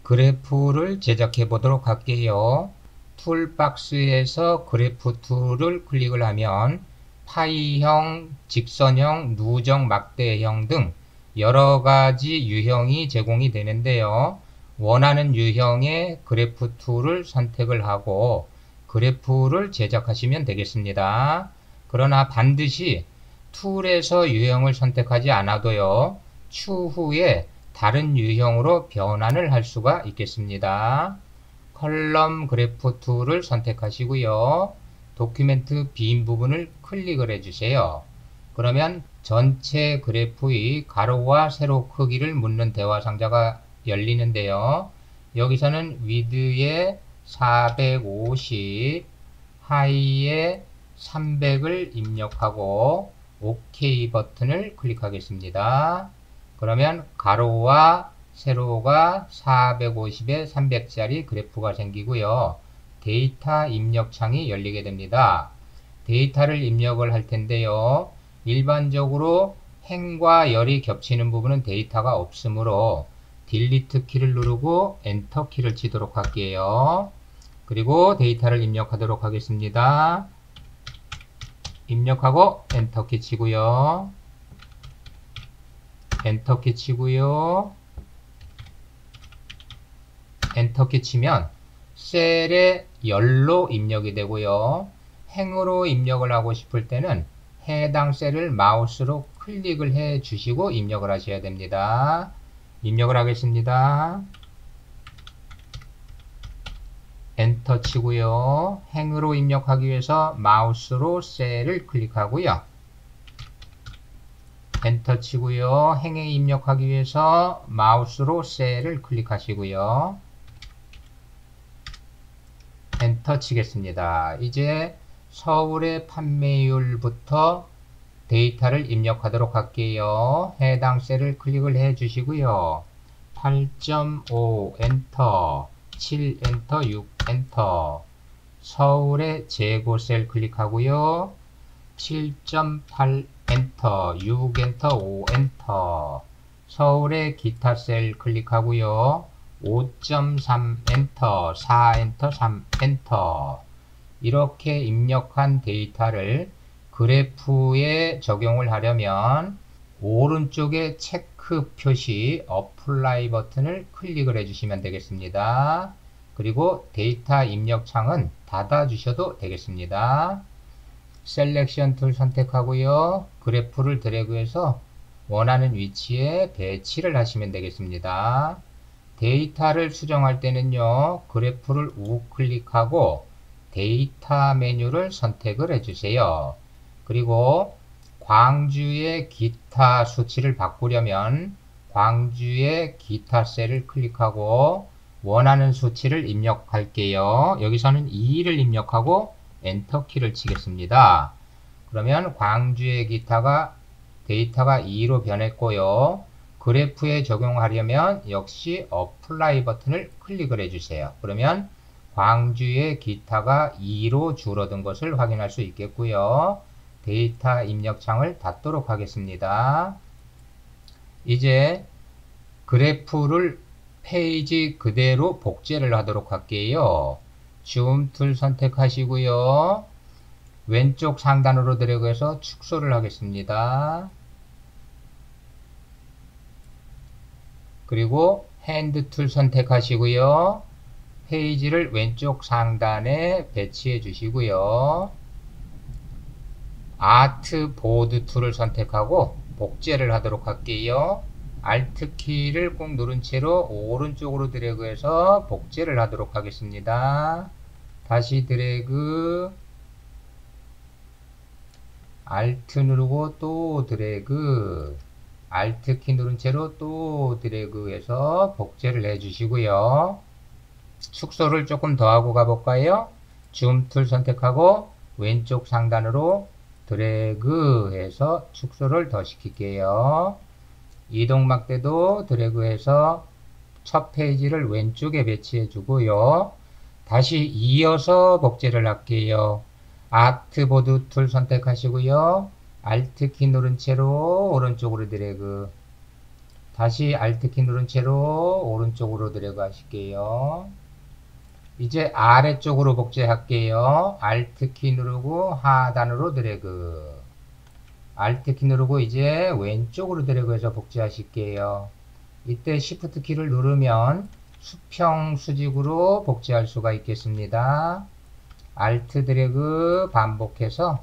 그래프를 제작해 보도록 할게요. 툴박스에서 그래프 툴을 클릭을 하면 파이형, 직선형, 누적 막대형 등 여러가지 유형이 제공이 되는데요. 원하는 유형의 그래프 툴을 선택을 하고 그래프를 제작하시면 되겠습니다. 그러나 반드시 툴에서 유형을 선택하지 않아도요. 추후에 다른 유형으로 변환을 할 수가 있겠습니다. 컬럼 그래프 툴을 선택하시고요. 도큐멘트 빈 부분을 클릭을 해주세요. 그러면 전체 그래프의 가로와 세로 크기를 묻는 대화 상자가 열리는데요. 여기서는 위드에 450, 하이에 300을 입력하고 OK 버튼을 클릭하겠습니다. 그러면 가로와 세로가 450에 300짜리 그래프가 생기고요. 데이터 입력 창이 열리게 됩니다. 데이터를 입력을 할 텐데요. 일반적으로 행과 열이 겹치는 부분은 데이터가 없으므로 딜리트 키를 누르고 엔터 키를 치도록 할게요. 그리고 데이터를 입력하도록 하겠습니다. 입력하고 엔터 키 치고요. 엔터 키 치고요. 엔터 키 치면 셀에 열로 입력이 되고요. 행으로 입력을 하고 싶을 때는 해당 셀을 마우스로 클릭을 해 주시고 입력을 하셔야 됩니다. 입력을 하겠습니다. 엔터 치고요. 행으로 입력하기 위해서 마우스로 셀을 클릭하고요. 엔터 치고요. 행에 입력하기 위해서 마우스로 셀을 클릭하시고요. 엔터 치겠습니다. 이제 서울의 판매율부터 데이터를 입력하도록 할게요. 해당 셀을 클릭을 해 주시고요. 8.5 엔터, 7 엔터, 6 엔터. 서울의 재고 셀 클릭하고요. 7.8 엔터, 6 엔터, 5 엔터. 서울의 기타 셀 클릭하고요. 5.3 엔터, 4 엔터, 3 엔터. 이렇게 입력한 데이터를 그래프에 적용을 하려면 오른쪽에 체크 표시 어플라이 버튼을 클릭을 해주시면 되겠습니다. 그리고 데이터 입력 창은 닫아 주셔도 되겠습니다. 셀렉션 툴 선택하고요. 그래프를 드래그해서 원하는 위치에 배치를 하시면 되겠습니다. 데이터를 수정할 때는요. 그래프를 우클릭하고 데이터 메뉴를 선택을 해주세요. 그리고 광주의 기타 수치를 바꾸려면 광주의 기타 셀을 클릭하고 원하는 수치를 입력할게요. 여기서는 2를 입력하고 엔터 키를 치겠습니다. 그러면 광주의 기타가 데이터가 2로 변했고요. 그래프에 적용하려면 역시 어플라이 버튼을 클릭을 해주세요. 그러면 광주의 기타가 2로 줄어든 것을 확인할 수 있겠고요. 데이터 입력 창을 닫도록 하겠습니다. 이제 그래프를 페이지 그대로 복제를 하도록 할게요. 줌 툴 선택하시고요. 왼쪽 상단으로 드래그해서 축소를 하겠습니다. 그리고 핸드 툴 선택하시고요. 페이지를 왼쪽 상단에 배치해 주시고요. 아트 보드 툴을 선택하고 복제를 하도록 할게요. Alt 키를 꼭 누른 채로 오른쪽으로 드래그해서 복제를 하도록 하겠습니다. 다시 드래그, Alt 누르고 또 드래그, Alt 키 누른 채로 또 드래그해서 복제를 해주시고요. 축소를 조금 더 하고 가볼까요? 줌 툴 선택하고 왼쪽 상단으로 드래그해서 축소를 더 시킬게요. 이동 막대도 드래그해서 첫 페이지를 왼쪽에 배치해 주고요. 다시 이어서 복제를 할게요. 아트보드 툴 선택하시고요. Alt 키 누른 채로 오른쪽으로 드래그, 다시 Alt키 누른 채로 오른쪽으로 드래그 하실게요. 이제 아래쪽으로 복제할게요. Alt키 누르고 하단으로 드래그. Alt키 누르고 이제 왼쪽으로 드래그해서 복제하실게요. 이때 Shift 키를 누르면 수평 수직으로 복제할 수가 있겠습니다. Alt 드래그 반복해서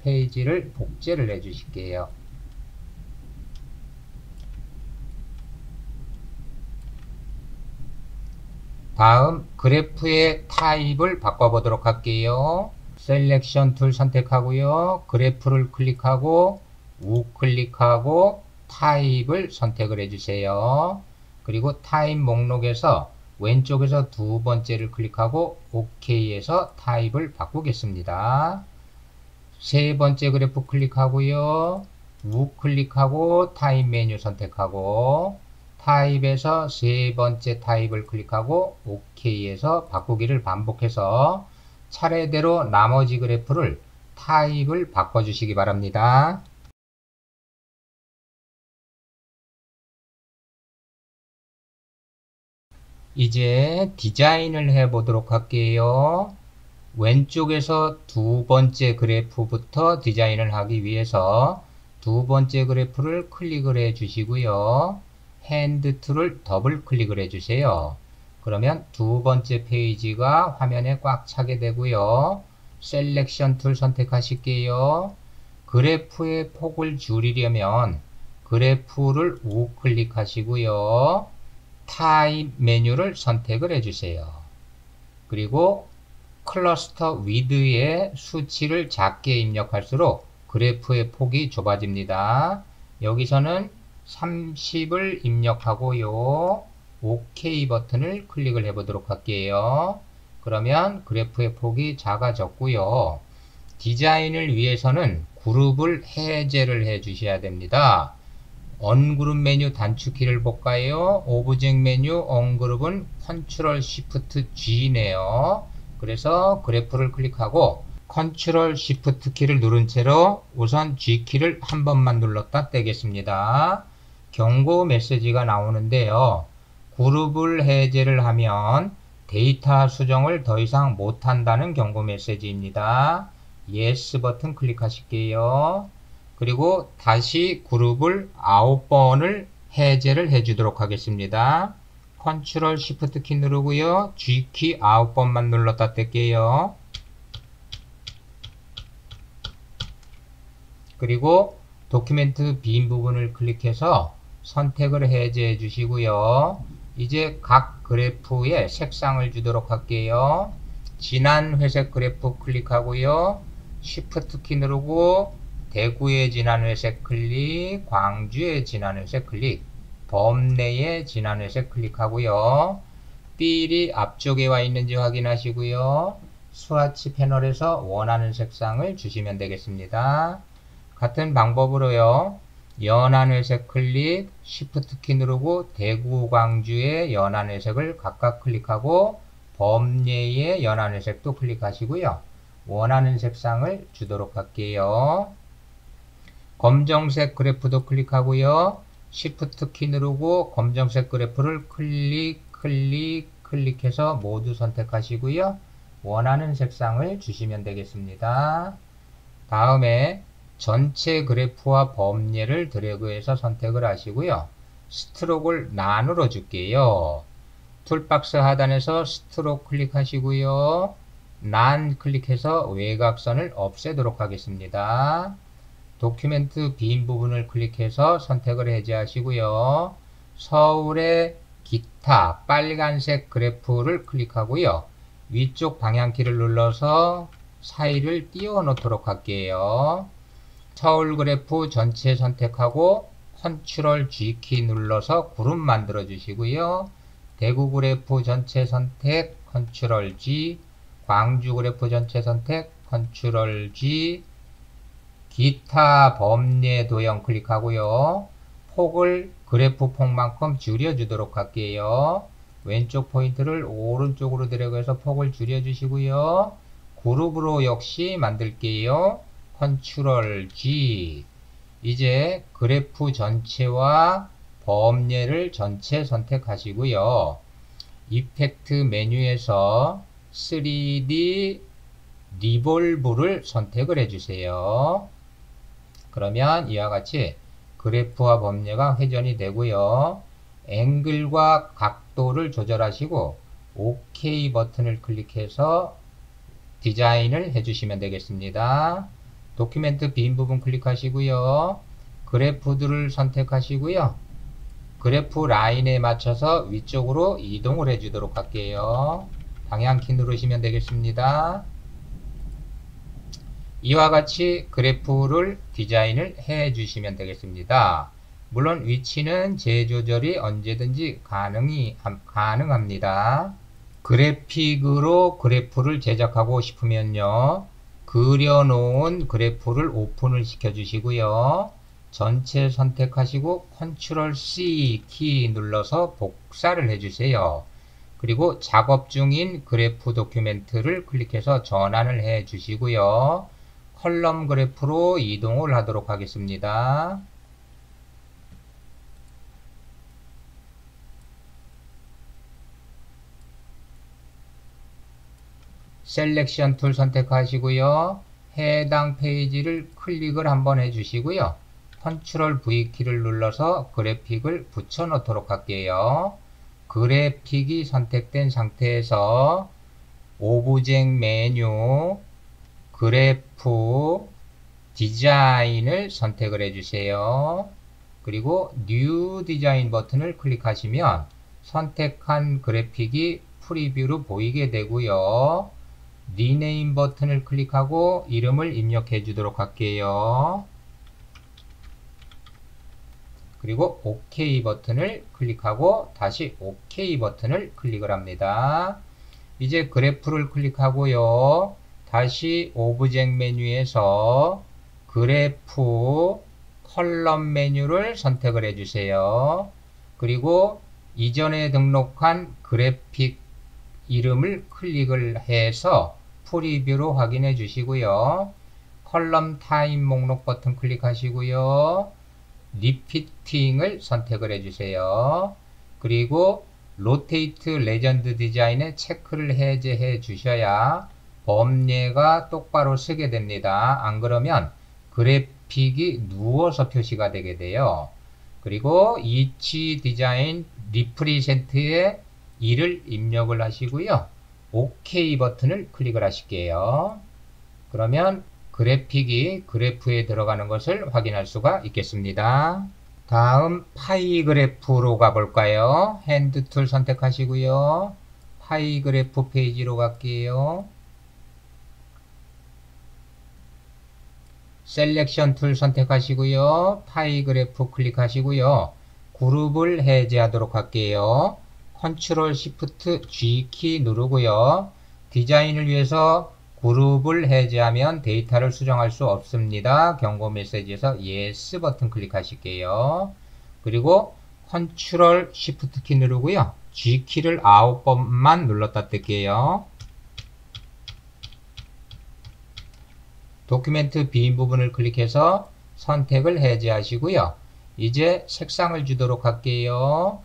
페이지를 복제를 해 주실게요. 다음 그래프의 타입을 바꿔보도록 할게요. 셀렉션 툴 선택하고요. 그래프를 클릭하고 우클릭하고 타입을 선택을 해주세요. 그리고 타입 목록에서 왼쪽에서 두 번째를 클릭하고 OK에서 타입을 바꾸겠습니다. 세 번째 그래프 클릭하고요. 우클릭하고 타입 메뉴 선택하고 타입에서 세 번째 타입을 클릭하고 OK에서 바꾸기를 반복해서 차례대로 나머지 그래프를 타입을 바꿔주시기 바랍니다. 이제 디자인을 해보도록 할게요. 왼쪽에서 두 번째 그래프부터 디자인을 하기 위해서 두 번째 그래프를 클릭을 해 주시고요. 핸드 툴을 더블 클릭을 해 주세요. 그러면 두 번째 페이지가 화면에 꽉 차게 되고요. 셀렉션 툴 선택하실게요. 그래프의 폭을 줄이려면 그래프를 우클릭하시고요. 타입 메뉴를 선택을 해주세요. 그리고 클러스터 위드의 수치를 작게 입력할수록 그래프의 폭이 좁아집니다. 여기서는 30을 입력하고요. OK 버튼을 클릭을 해보도록 할게요. 그러면 그래프의 폭이 작아졌고요. 디자인을 위해서는 그룹을 해제를 해 주셔야 됩니다. 언그룹 메뉴 단축키를 볼까요? 오브젝트 메뉴 언그룹은 컨트롤 시프트 G네요. 그래서 그래프를 클릭하고 컨트롤 시프트 키를 누른 채로 우선 G키를 한 번만 눌렀다 떼겠습니다. 경고 메시지가 나오는데요. 그룹을 해제를 하면 데이터 수정을 더 이상 못한다는 경고 메시지입니다. Yes 버튼 클릭하실게요. 그리고 다시 그룹을 9번을 해제를 해주도록 하겠습니다. 컨트롤 시프트 키 누르고요. G키 9번만 눌렀다 뗄게요. 그리고 도큐멘트 빈 부분을 클릭해서 선택을 해제해 주시고요. 이제 각 그래프에 색상을 주도록 할게요. 진한 회색 그래프 클릭하고요. Shift 키 누르고 대구의 진한 회색 클릭, 광주의 진한 회색 클릭, 범내의 진한 회색 클릭하고요. 필이 앞쪽에 와 있는지 확인하시고요. 스와치 패널에서 원하는 색상을 주시면 되겠습니다. 같은 방법으로요. 연한 회색 클릭, Shift 키 누르고 대구, 광주의 연한 회색을 각각 클릭하고 범례의 연한 회색도 클릭하시고요. 원하는 색상을 주도록 할게요. 검정색 그래프도 클릭하고요. Shift 키 누르고 검정색 그래프를 클릭해서 모두 선택하시고요. 원하는 색상을 주시면 되겠습니다. 다음에 전체 그래프와 범례를 드래그해서 선택을 하시고요. 스트로크를 나누어 줄게요. 툴박스 하단에서 스트로크 클릭하시고요. 난 클릭해서 외곽선을 없애도록 하겠습니다. 도큐멘트 빈 부분을 클릭해서 선택을 해제하시고요. 서울의 기타 빨간색 그래프를 클릭하고요. 위쪽 방향키를 눌러서 사이를 띄워 놓도록 할게요. 서울 그래프 전체 선택하고 컨트롤 G키 눌러서 그룹 만들어 주시고요. 대구 그래프 전체 선택 컨트롤 G, 광주 그래프 전체 선택 컨트롤 G, 기타 범례 도형 클릭하고요. 폭을 그래프 폭만큼 줄여주도록 할게요. 왼쪽 포인트를 오른쪽으로 데려가서 폭을 줄여주시고요. 그룹으로 역시 만들게요. 컨트롤 G. 이제 그래프 전체와 범례를 전체 선택하시고요. 이펙트 메뉴에서 3D 리볼브를 선택을 해주세요. 그러면 이와 같이 그래프와 범례가 회전이 되고요. 앵글과 각도를 조절하시고 OK 버튼을 클릭해서 디자인을 해주시면 되겠습니다. 도큐멘트 빈 부분 클릭하시고요. 그래프들을 선택하시고요. 그래프 라인에 맞춰서 위쪽으로 이동을 해주도록 할게요. 방향키 누르시면 되겠습니다. 이와 같이 그래프를 디자인을 해 주시면 되겠습니다. 물론 위치는 재조절이 언제든지 가능합니다. 그래픽으로 그래프를 제작하고 싶으면요. 그려놓은 그래프를 오픈을 시켜주시고요. 전체 선택하시고 컨트롤 C 키 눌러서 복사를 해주세요. 그리고 작업 중인 그래프 도큐멘트를 클릭해서 전환을 해 주시고요. 컬럼 그래프로 이동을 하도록 하겠습니다. 셀렉션 툴 선택하시고요. 해당 페이지를 클릭을 한번 해주시고요. 컨트롤 V 키를 눌러서 그래픽을 붙여 놓도록 할게요. 그래픽이 선택된 상태에서 오브젝트 메뉴 그래프 디자인을 선택을 해주세요. 그리고 뉴 디자인 버튼을 클릭하시면 선택한 그래픽이 프리뷰로 보이게 되고요. 리네임 버튼을 클릭하고 이름을 입력해 주도록 할게요. 그리고 OK 버튼을 클릭하고 다시 OK 버튼을 클릭을 합니다. 이제 그래프를 클릭하고요. 다시 오브젝트 메뉴에서 그래프 컬럼 메뉴를 선택을 해주세요. 그리고 이전에 등록한 그래픽 이름을 클릭을 해서 프리뷰로 확인해 주시고요. 컬럼 타임 목록 버튼 클릭하시고요. 리피팅을 선택을 해주세요. 그리고 로테이트 레전드 디자인에 체크를 해제해 주셔야 범례가 똑바로 서게 됩니다. 안 그러면 그래픽이 누워서 표시가 되게 돼요. 그리고 each 디자인 리프리젠트에 2를 입력을 하시고요. OK 버튼을 클릭을 하실게요. 그러면 그래픽이 그래프에 들어가는 것을 확인할 수가 있겠습니다. 다음 파이 그래프로 가볼까요? 핸드 툴 선택하시고요. 파이 그래프 페이지로 갈게요. 셀렉션 툴 선택하시고요. 파이 그래프 클릭하시고요. 그룹을 해제하도록 할게요. 컨트롤 시프트 G 키 누르고요. 디자인을 위해서 그룹을 해제하면 데이터를 수정할 수 없습니다. 경고 메시지에서 Yes 버튼 클릭하실게요. 그리고 컨트롤 시프트 키 누르고요. G 키를 9번만 눌렀다 뜰게요. 도큐멘트 빈 부분을 클릭해서 선택을 해제하시고요. 이제 색상을 주도록 할게요.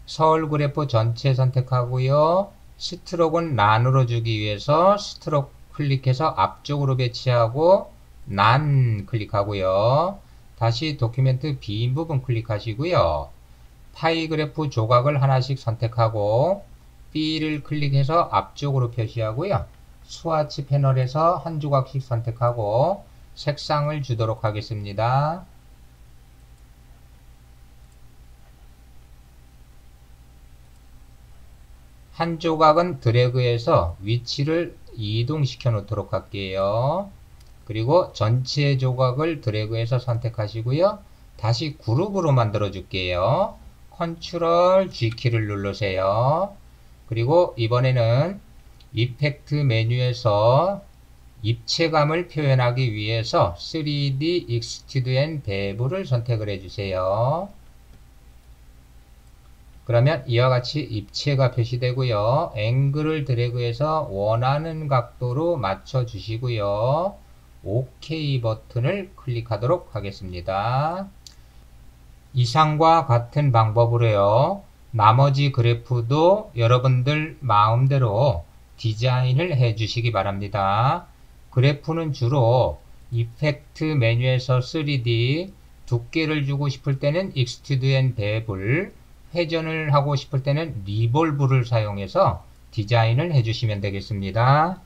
서울 그래프 전체 선택하고요. 스트로크는 난으로 주기 위해서 스트로크 클릭해서 앞쪽으로 배치하고 난 클릭하고요. 다시 도큐멘트 빈 부분 클릭하시고요. 파이 그래프 조각을 하나씩 선택하고 B를 클릭해서 앞쪽으로 표시하고요. 스와치 패널에서 한 조각씩 선택하고 색상을 주도록 하겠습니다. 한 조각은 드래그해서 위치를 이동시켜 놓도록 할게요. 그리고 전체 조각을 드래그해서 선택하시고요. 다시 그룹으로 만들어 줄게요. 컨트롤 G키를 누르세요. 그리고 이번에는 이펙트 메뉴에서 입체감을 표현하기 위해서 3D Extrude and Bevel을 선택을 해주세요. 그러면 이와 같이 입체가 표시되고요. 앵글을 드래그해서 원하는 각도로 맞춰 주시고요. OK 버튼을 클릭하도록 하겠습니다. 이상과 같은 방법으로요. 나머지 그래프도 여러분들 마음대로 디자인을 해 주시기 바랍니다. 그래프는 주로 이펙트 메뉴에서 3D, 두께를 주고 싶을 때는 익스트루드 앤 베블, 회전을 하고 싶을 때는 리볼브를 사용해서 디자인을 해 주시면 되겠습니다.